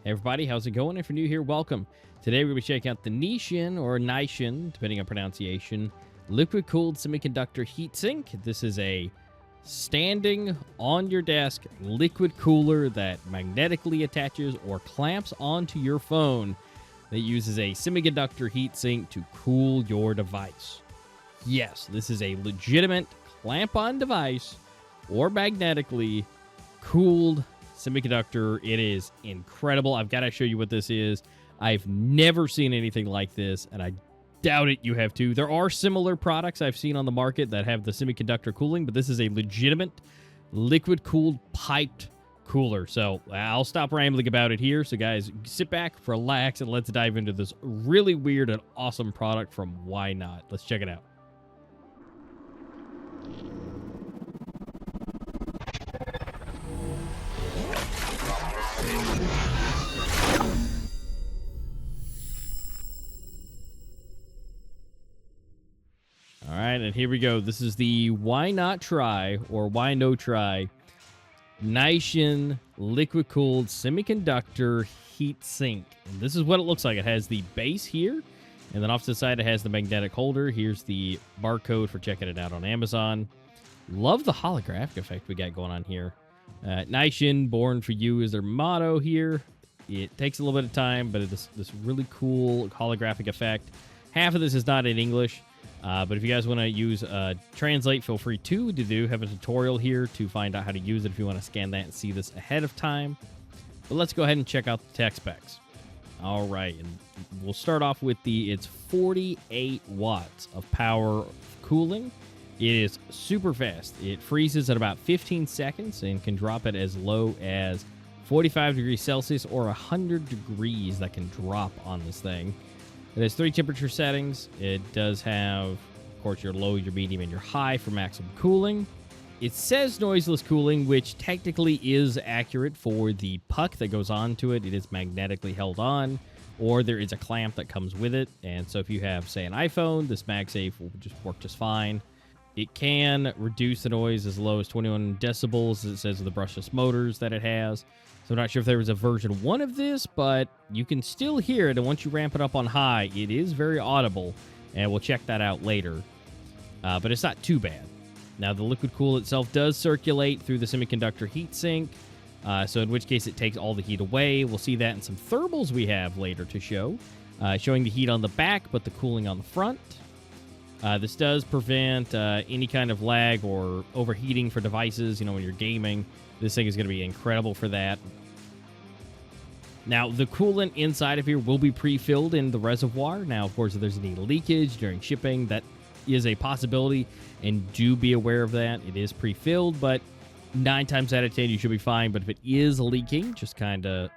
Hey everybody, how's it going? If you're new here, welcome. Today we're going to be checking out the Nishen, or Nishen, depending on pronunciation, liquid-cooled semiconductor heatsink. This is a standing on your desk liquid cooler that magnetically attaches or clamps onto your phone that uses a semiconductor heatsink to cool your device. Yes, this is a legitimate clamp-on device or magnetically cooled semiconductor. It is incredible. I've got to show you what this is. I've never seen anything like this, and I doubt it you have too. There are similar products I've seen on the market that have the semiconductor cooling, but this is a legitimate liquid-cooled piped cooler. So I'll stop rambling about it here. So guys, sit back, relax, and let's dive into this really weird and awesome product from Why Not. Let's check it out. All right, and here we go. This is the Whynotry, or Whynotry Nishen liquid-cooled semiconductor heatsink. And this is what it looks like. It has the base here, and then off to the side it has the magnetic holder. Here's the barcode for checking it out on Amazon. Love the holographic effect we got going on here. Nishen, born for you, is their motto here. It takes a little bit of time, but it's this really cool holographic effect. Half of this is not in English. But if you guys want to use Translate, feel free to. Do have a tutorial here to find out how to use it if you want to scan that and see this ahead of time. But let's go ahead and check out the tech specs. All right, and we'll start off with it's 48 watts of power cooling. It is super fast. It freezes at about 15 seconds and can drop it as low as 45 degrees Celsius or 100 degrees that can drop on this thing. It has 3 temperature settings. It does have, of course, your low, your medium, and your high for maximum cooling. It says noiseless cooling, which technically is accurate for the puck that goes onto it. It is magnetically held on, or there is a clamp that comes with it. And so if you have, say, an iPhone, this MagSafe will just work just fine. It can reduce the noise as low as 21 decibels, as it says with the brushless motors that it has. So I'm not sure if there was a version 1 of this, but you can still hear it, and once you ramp it up on high, it is very audible, and we'll check that out later. But it's not too bad. Now, the liquid cool itself does circulate through the semiconductor heatsink, so in which case it takes all the heat away. We'll see that in some thermals we have later to show, showing the heat on the back, but the cooling on the front. This does prevent any kind of lag or overheating for devices, when you're gaming. This thing is going to be incredible for that. Now, the coolant inside of here will be pre-filled in the reservoir. Now, of course, if there's any leakage during shipping, that is a possibility, and do be aware of that. It is pre-filled, but 9 times out of 10, you should be fine. But if it is leaking, just kind of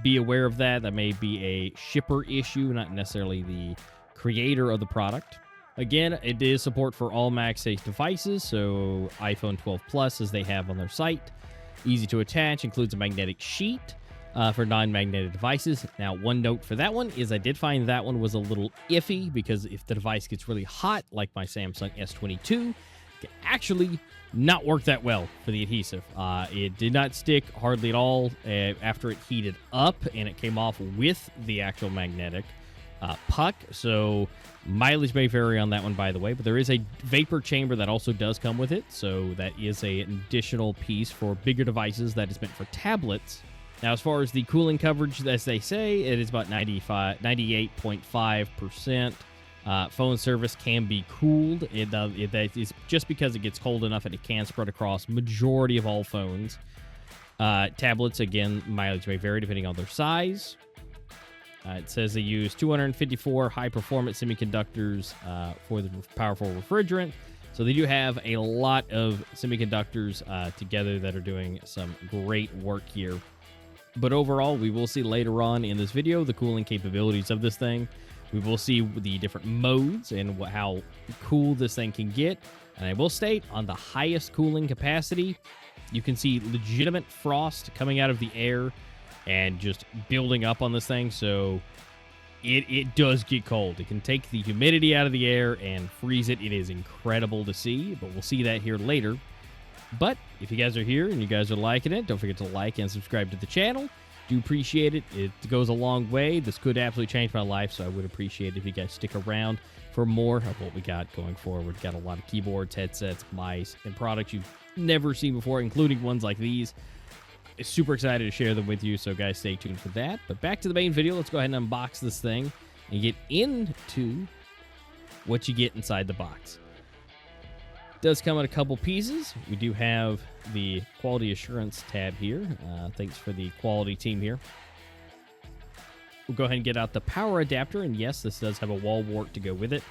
be aware of that. That may be a shipper issue, not necessarily the creator of the product. Again, it is support for all MagSafe devices, so iPhone 12 Plus, as they have on their site. Easy to attach, includes a magnetic sheet for non-magnetic devices. Now, one note for that one is I did find that one was a little iffy, because if the device gets really hot, like my Samsung S22, it can actually not work that well for the adhesive. It did not stick hardly at all after it heated up, and it came off with the actual magnetic puck, so mileage may vary on that one, by the way, but there is a vapor chamber that also does come with it, so that is an additional piece for bigger devices that is meant for tablets. Now, as far as the cooling coverage, as they say, it is about 98.5%. Phone service can be cooled. It is just because it gets cold enough that it can spread across majority of all phones. Tablets, again, mileage may vary depending on their size. It says they use 254 high-performance semiconductors for the powerful refrigerant. So they do have a lot of semiconductors together that are doing some great work here. But overall, we will see later on in this video the cooling capabilities of this thing. We will see the different modes and how cool this thing can get. And I will state, on the highest cooling capacity, you can see legitimate frost coming out of the air and just building up on this thing, so it does get cold. It can take the humidity out of the air and freeze it. It is incredible to see, but we'll see that here later. But if you guys are here and you guys are liking it, don't forget to like and subscribe to the channel. Do appreciate it. It goes a long way. This could absolutely change my life, so I would appreciate it if you guys stick around for more of what we got going forward. We've got a lot of keyboards, headsets, mice, and products you've never seen before, including ones like these. Super excited to share them with you, so guys, stay tuned for that. But back to the main video. Let's go ahead and unbox this thing and get into what you get inside the box. It does come in a couple pieces. We do have the quality assurance tab here. Thanks for the quality team here. We'll go ahead and get out the power adapter, and yes, this does have a wall wart to go with it.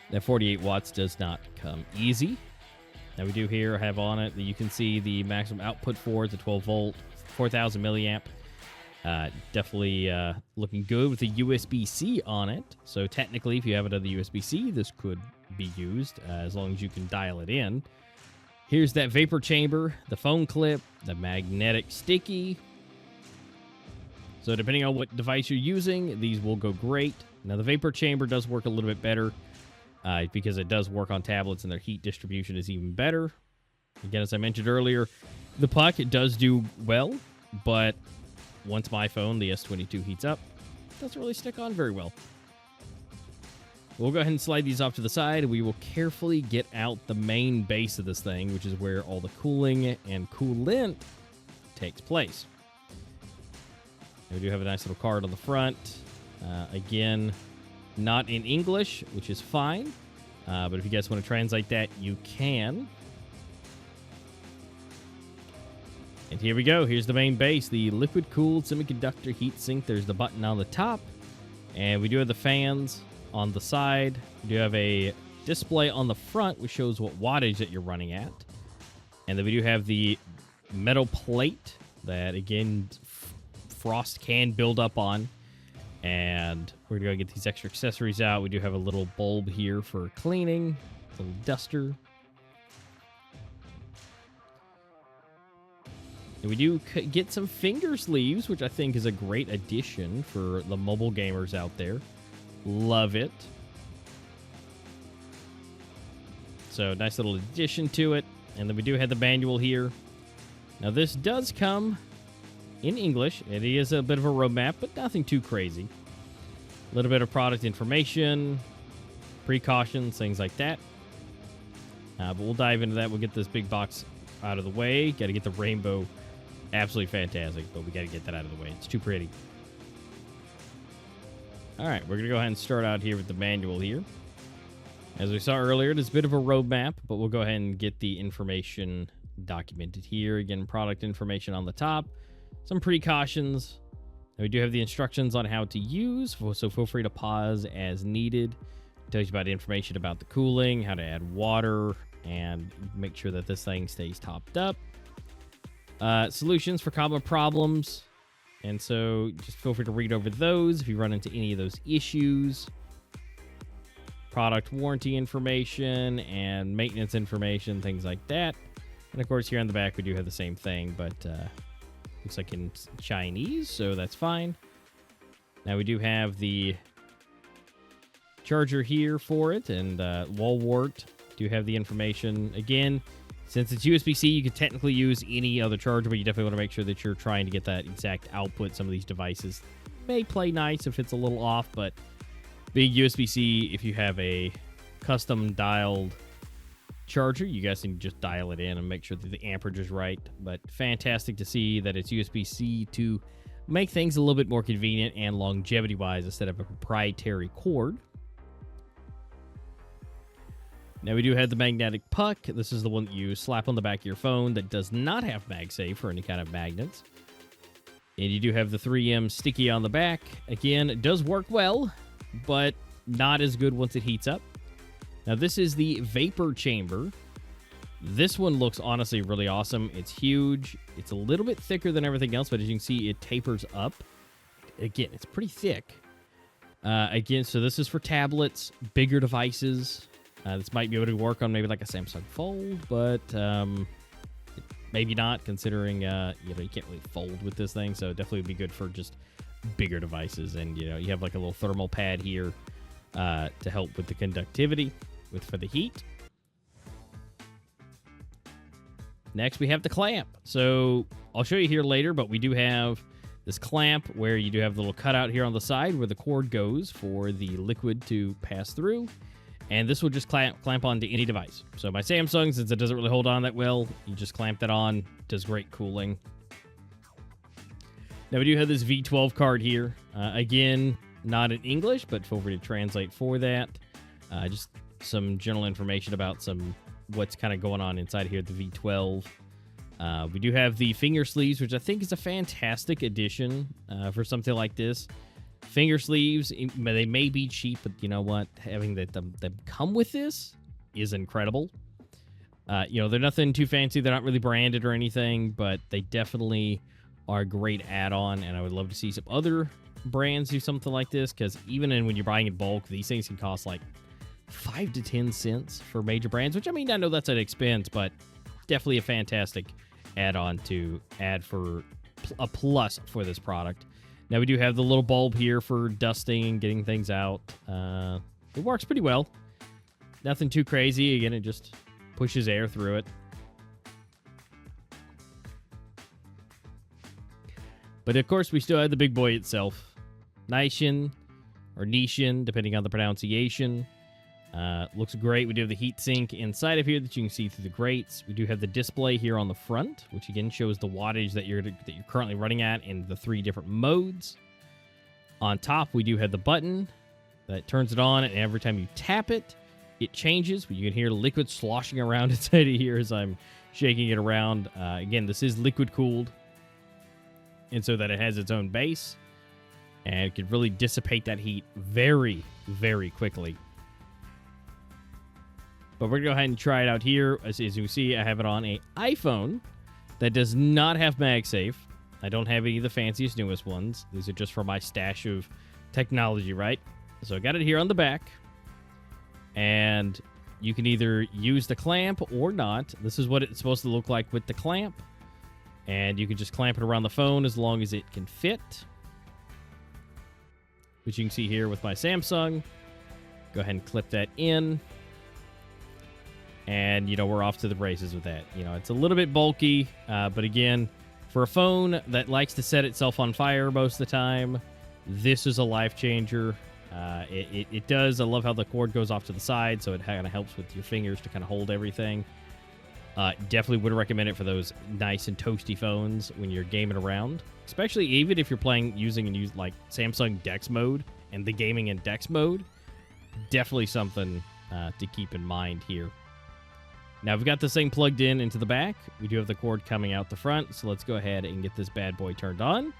That 48 watts does not come easy. Now we do here have on it that you can see the maximum output for it, the 12 volt, 4000 milliamp. Definitely looking good with the USB-C on it. So technically, if you have another USB-C, this could be used as long as you can dial it in. Here's that vapor chamber, the phone clip, the magnetic sticky. So depending on what device you're using, these will go great. Now the vapor chamber does work a little bit better because it does work on tablets and their heat distribution is even better. Again, as I mentioned earlier, the puck, it does do well, but once my phone, the S22, heats up, it doesn't really stick on very well. We'll go ahead and slide these off to the side. We will carefully get out the main base of this thing, which is where all the cooling and coolant takes place. And we do have a nice little card on the front. Again, not in English, which is fine. But if you guys want to translate that, you can. And here we go. Here's the main base, the liquid-cooled semiconductor heatsink. There's the button on the top. And we do have the fans on the side. We do have a display on the front, which shows what wattage that you're running at. And then we do have the metal plate that, again, frost can build up on. And we're going to go get these extra accessories out. We do have a little bulb here for cleaning, a little duster. And we do get some finger sleeves, which I think is a great addition for the mobile gamers out there. Love it. So, nice little addition to it. And then we do have the manual here. Now, this does come in English. It is a bit of a roadmap, but nothing too crazy. A little bit of product information, precautions, things like that. But we'll dive into that. We'll get this big box out of the way. Got to get the rainbow. Absolutely fantastic, but we got to get that out of the way. It's too pretty. All right, we're going to go ahead and start out here with the manual here. As we saw earlier, it is a bit of a roadmap, but we'll go ahead and get the information documented here. Again, product information on the top, some precautions. And we do have the instructions on how to use, so feel free to pause as needed. It tells you about information about the cooling, how to add water, and make sure that this thing stays topped up. Solutions for common problems. And so just feel free to read over those if you run into any of those issues. Product warranty information and maintenance information, things like that. And of course, here on the back, we do have the same thing, but looks like in Chinese, so that's fine. Now we do have the charger here for it, and wall wart. Do have the information. Again, since it's USB-C, you could technically use any other charger, but you definitely want to make sure that you're trying to get that exact output. Some of these devices may play nice if it's a little off, but being USB-C, if you have a custom dialed charger, you guys can just dial it in and make sure that the amperage is right. But fantastic to see that it's USB-C to make things a little bit more convenient and longevity-wise instead of a proprietary cord. Now we do have the magnetic puck. This is the one that you slap on the back of your phone that does not have MagSafe for any kind of magnets. And you do have the 3M sticky on the back. Again, it does work well, but not as good once it heats up. Now this is the vapor chamber. This one looks honestly really awesome. It's huge. It's a little bit thicker than everything else, but as you can see, it tapers up. Again, it's pretty thick. Again, so this is for tablets, bigger devices. This might be able to work on maybe like a Samsung Fold, but maybe not, considering you can't really fold with this thing. So definitely would be good for just bigger devices. And you have like a little thermal pad here to help with the conductivity for the heat. Next, we have the clamp. So I'll show you here later, but we do have this clamp where you do have the little cutout here on the side where the cord goes for the liquid to pass through. And this will just clamp onto any device. So my Samsung, since it doesn't really hold on that well, you just clamp that on. Does great cooling. Now we do have this V12 card here. Again, not in English, but feel free to translate for that. Just some general information about what's kind of going on inside here at the V12. We do have the finger sleeves, which I think is a fantastic addition for something like this. Finger sleeves, they may be cheap, but you know what? Having them come with this is incredible. They're nothing too fancy. They're not really branded or anything, but they definitely are a great add-on, and I would love to see some other brands do something like this, because even when you're buying in bulk, these things can cost like 5 to 10 cents for major brands, which, I mean, I know that's an expense, but definitely a fantastic add-on to add for a plus for this product. Now, we do have the little bulb here for dusting and getting things out. It works pretty well. Nothing too crazy. Again, it just pushes air through it. But, of course, we still have the big boy itself. Nishen, or Nishen, depending on the pronunciation. Looks great. We do have the heat sink inside of here that you can see through the grates. We do have the display here on the front, which again shows the wattage that you're currently running at in the 3 different modes. On top, we do have the button that turns it on, and every time you tap it, it changes. You can hear liquid sloshing around inside of here as I'm shaking it around. Again, this is liquid cooled, and so that it has its own base, and it can really dissipate that heat very, very quickly. But we're going to go ahead and try it out here. As you can see, I have it on an iPhone that does not have MagSafe. I don't have any of the fanciest, newest ones. These are just for my stash of technology, right? So I got it here on the back. And you can either use the clamp or not. This is what it's supposed to look like with the clamp. And you can just clamp it around the phone as long as it can fit. Which you can see here with my Samsung. Go ahead and clip that in. And, we're off to the races with that. It's a little bit bulky, but again, for a phone that likes to set itself on fire most of the time, this is a life changer. It does. I love how the cord goes off to the side, so it kind of helps with your fingers to kind of hold everything. Definitely would recommend it for those nice and toasty phones when you're gaming around, especially even if you're using like Samsung Dex mode and the gaming in Dex mode. Definitely something to keep in mind here. Now, we've got this thing plugged into the back. We do have the cord coming out the front, so let's go ahead and get this bad boy turned on.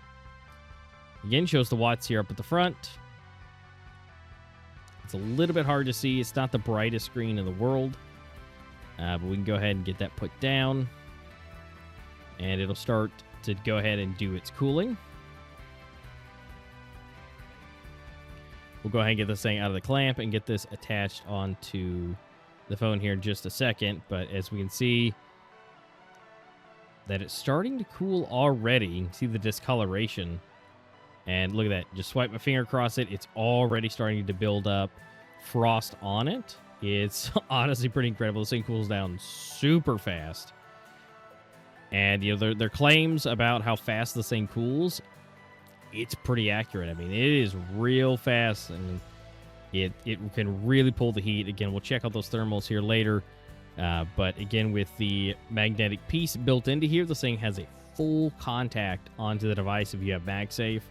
Again, shows the watts here up at the front. It's a little bit hard to see. It's not the brightest screen in the world, but we can go ahead and get that put down, and it'll start to go ahead and do its cooling. We'll go ahead and get this thing out of the clamp and get this attached onto the phone here in just a second, but as we can see that it's starting to cool already. You can see the discoloration, and look at that. Just swipe my finger across it. It's already starting to build up frost on it. It's honestly pretty incredible. This thing cools down super fast, and their claims about how fast this thing cools, it's pretty accurate. I mean, it is real fast, and it can really pull the heat. Again, we'll check out those thermals here later. But again, with the magnetic piece built into here, this thing has a full contact onto the device if you have MagSafe,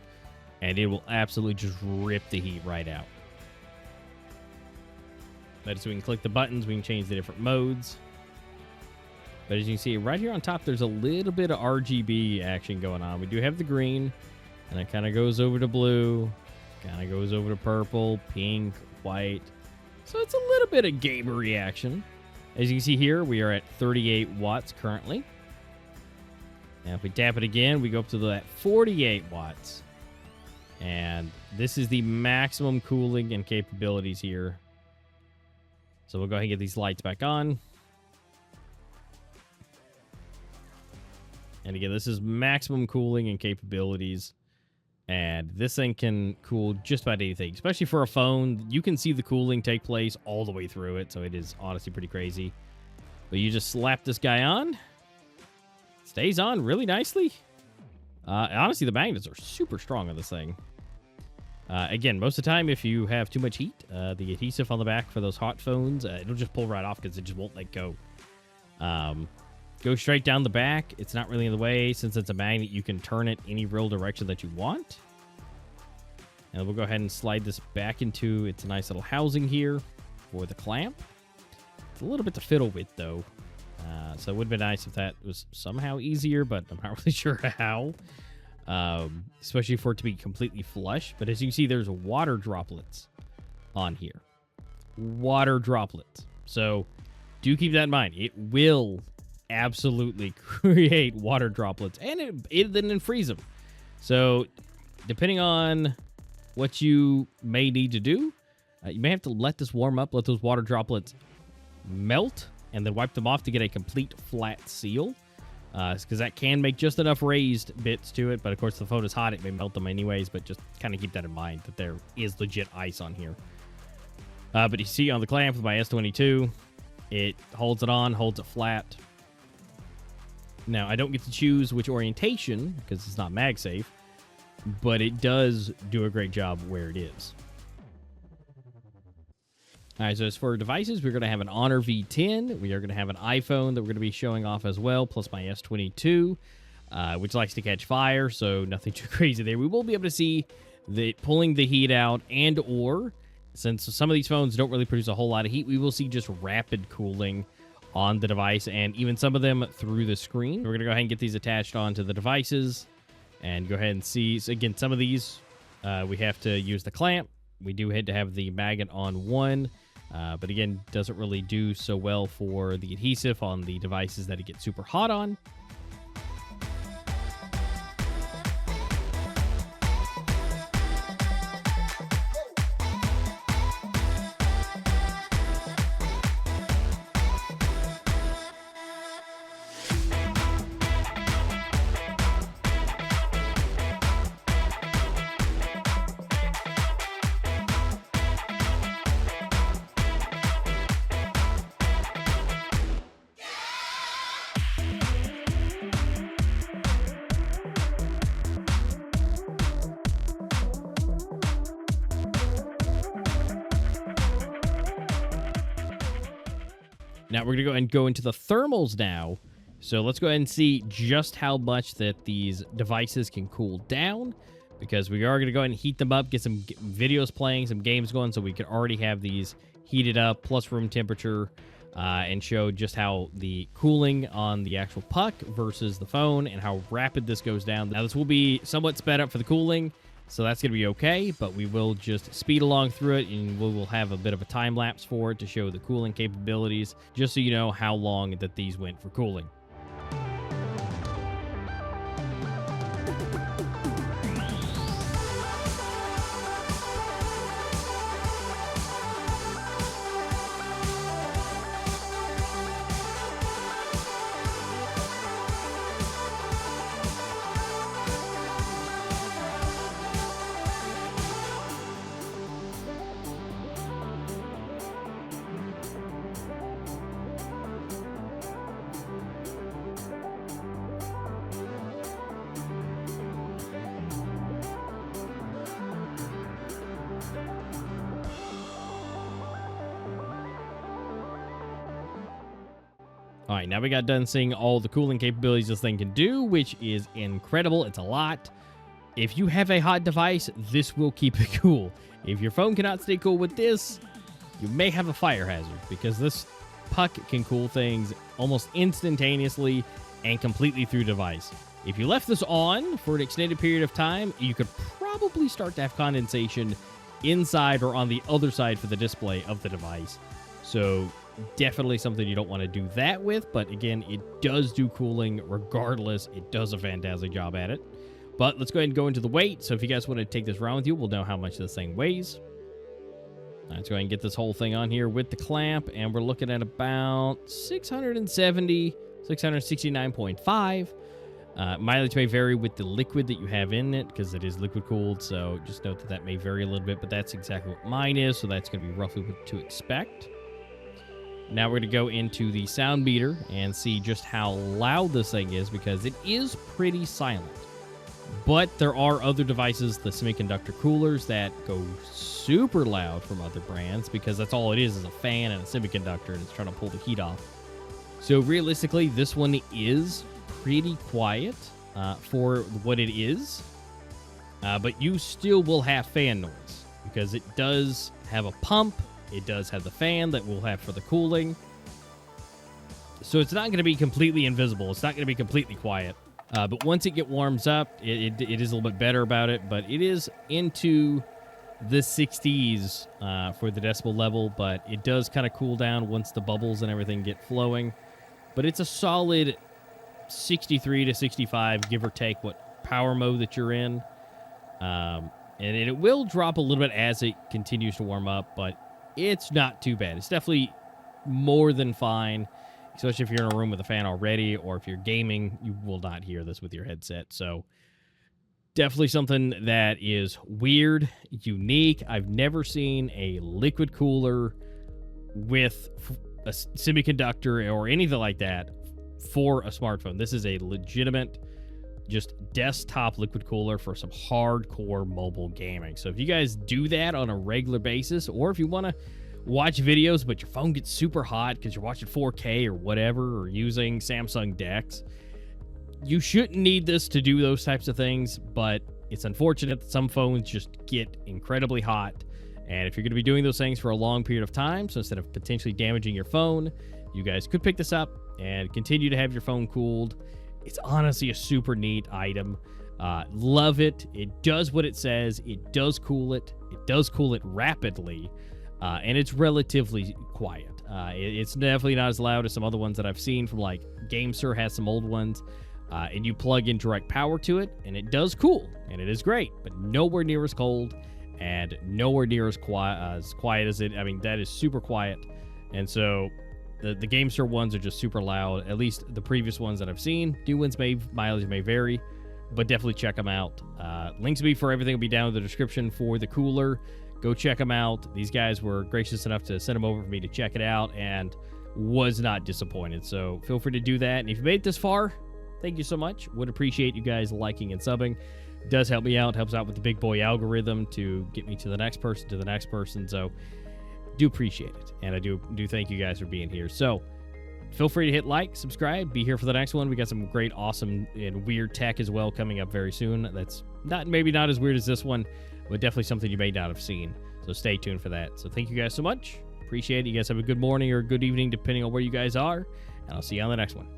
and it will absolutely just rip the heat right out. But so we can click the buttons, we can change the different modes. But as you can see right here on top, there's a little bit of RGB action going on. We do have the green, and it kind of goes over to blue. Kind of goes over to purple, pink, white. So it's a little bit of gamer reaction. As you can see here, we are at 38 watts currently. Now if we tap it again, we go up to that 48 watts. And this is the maximum cooling and capabilities here. So we'll go ahead and get these lights back on. And again, this is maximum cooling and capabilities. And this thing can cool just about anything, especially for a phone. You can see the cooling take place all the way through it, so it is honestly pretty crazy. But you just slap this guy on. Stays on really nicely. Honestly, the magnets are super strong on this thing. Again, most of the time, if you have too much heat, the adhesive on the back for those hot phones, it'll just pull right off because it just won't let go. Go straight down the back. It's not really in the way. Since it's a magnet, you can turn it any real direction that you want. And we'll go ahead and slide this back into its nice little housing here for the clamp. It's a little bit to fiddle with, though. So it would have been nice if that was somehow easier, but I'm not really sure how. Especially for it to be completely flush. But as you can see, there's water droplets on here. Water droplets. So do keep that in mind. It will absolutely create water droplets, and it then freeze them. So depending on what you may need to do, you may have to let this warm up, let those water droplets melt, and then wipe them off to get a complete flat seal. Because that can make just enough raised bits to it, but of course the phone is hot, it may melt them anyways, but just kind of keep that in mind that there is legit ice on here. But you see on the clamp with my S22, it holds it on, holds it flat. Now, I don't get to choose which orientation, because it's not MagSafe, but it does do a great job where it is. All right, so as for devices, we're going to have an Honor V10. We are going to have an iPhone that we're going to be showing off as well, plus my S22, which likes to catch fire, so nothing too crazy there. We will be able to see pulling the heat out, and or, since some of these phones don't really produce a whole lot of heat, we will see just rapid cooling on the device, and even some of them through the screen. We're going to go ahead and get these attached onto the devices, and go ahead and see. So again, some of these, we have to use the clamp. We do have to have the magnet on one. But again, doesn't really do so well for the adhesive on the devices that it gets super hot on. Now we're going to go and go into the thermals now. So let's go ahead and see just how much that these devices can cool down, because we are going to go ahead and heat them up, get some videos playing, some games going, so we can already have these heated up plus room temperature, and show just how the cooling on the actual puck versus the phone and how rapid this goes down. Now this will be somewhat sped up for the cooling, so that's going to be okay, but we will just speed along through it, and we will have a bit of a time lapse for it to show the cooling capabilities, just so you know how long that these went for cooling. All right, now we got done seeing all the cooling capabilities this thing can do, which is incredible. It's a lot. If you have a hot device, this will keep it cool. If your phone cannot stay cool with this, you may have a fire hazard, because this puck can cool things almost instantaneously and completely through device. If you left this on for an extended period of time, you could probably start to have condensation inside or on the other side for the display of the device. So definitely something you don't want to do that with, but again, it does do cooling regardless. It does a fantastic job at it. But let's go ahead and go into the weight. So if you guys want to take this around with you, we'll know how much this thing weighs. Let's go ahead and get this whole thing on here with the clamp, and we're looking at about 669.5. Mileage may vary with the liquid that you have in it, because it is liquid cooled, so just note that that may vary a little bit, but that's exactly what mine is, so that's going to be roughly what to expect. Now we're going to go into the sound meter and see just how loud this thing is, because it is pretty silent. But there are other devices, the semiconductor coolers, that go super loud from other brands because that's all it is a fan and a semiconductor, and it's trying to pull the heat off. So realistically, this one is pretty quiet for what it is, but you still will have fan noise because it does have a pump. It does have the fan that we'll have for the cooling. So it's not going to be completely invisible. It's not going to be completely quiet. But once it warms up, it is a little bit better about it. But it is into the 60s for the decibel level. But it does kind of cool down once the bubbles and everything get flowing. But it's a solid 63 to 65, give or take what power mode that you're in. And it will drop a little bit as it continues to warm up. But it's not too bad. It's definitely more than fine. Especially if you're in a room with a fan already, or if you're gaming, you will not hear this with your headset. So definitely something that is weird, unique. I've never seen a liquid cooler with a semiconductor or anything like that for a smartphone. This is a legitimate, just desktop liquid cooler for some hardcore mobile gaming. So if you guys do that on a regular basis, or if you want to watch videos, but your phone gets super hot because you're watching 4K or whatever, or using Samsung DeX, you shouldn't need this to do those types of things, but it's unfortunate that some phones just get incredibly hot. And if you're going to be doing those things for a long period of time, so instead of potentially damaging your phone, you guys could pick this up and continue to have your phone cooled. It's honestly a super neat item. Love it. It does what it says. It does cool it. It does cool it rapidly. And it's relatively quiet. It's definitely not as loud as some other ones that I've seen from, like, GameSir has some old ones. And you plug in direct power to it, and it does cool, and it is great, but nowhere near as cold and nowhere near as quiet as it. I mean, that is super quiet. And so the GameSir ones are just super loud, at least the previous ones that I've seen. New ones mileage may vary, but definitely check them out. Links for everything will be down in the description for the cooler. Go check them out. These guys were gracious enough to send them over for me to check it out, and was not disappointed. So feel free to do that. And if you made it this far, thank you so much. Would appreciate you guys liking and subbing. It does help me out. Helps out with the big boy algorithm to get me to the next person, So do appreciate it. And I do thank you guys for being here. So feel free to hit like, subscribe, be here for the next one. We got some great, awesome, and weird tech as well coming up very soon. That's maybe not as weird as this one, but definitely something you may not have seen. So stay tuned for that. So thank you guys so much. Appreciate it. You guys have a good morning or a good evening, depending on where you guys are. And I'll see you on the next one.